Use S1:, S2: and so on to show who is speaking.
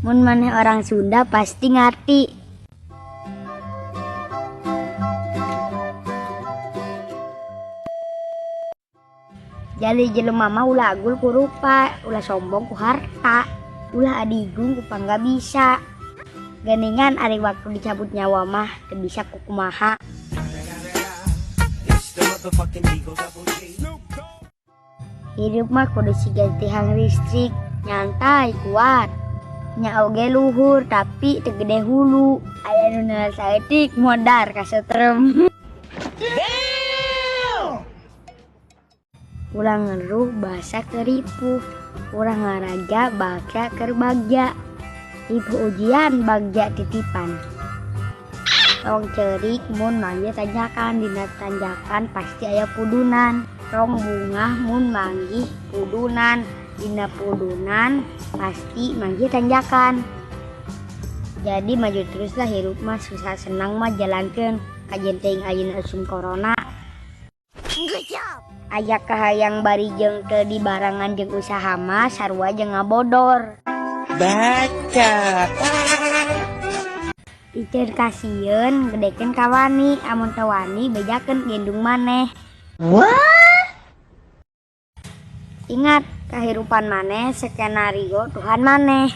S1: Mun maneh orang Sunda pasti ngerti. Jadi jelema mah ulah agul ku rupa, ulah sombong ku harta, ulah adigung ku pangga bisa. Geningan ari waktu dicabut nyawa mah teu bisa ku kumaha. Hidup mah kudu siga tihang listrik, nyantai kuat. Nya oge luhur tapi teu gede hulu. Aya nu neula saeutik modar ka setrem. Urang ngeruh bahasa keripuh, urang ngaraja bagja keur bagja. Ibu ujian bagja titipan. Rong cerik mun manggih tanjakan, dina tanjakan pasti aya pudunan. Rong bungah mun manggih pudunan, dina pudunan pasti manggih tanjakan. Jadi maju teruslah hirup mah susah senang mah jalankeun kajen teuing ayeuna usum corona. Aya kahayang bari jeung teu dibarangan jeung usaha mah sarua jeung ngabodor.
S2: Baca.
S1: Piceun kasieun gedekeun ka wani, amun teu wani bejakeun gendung maneh.
S2: What?
S1: Ingat, kahirupan maneh skenario Tuhan maneh.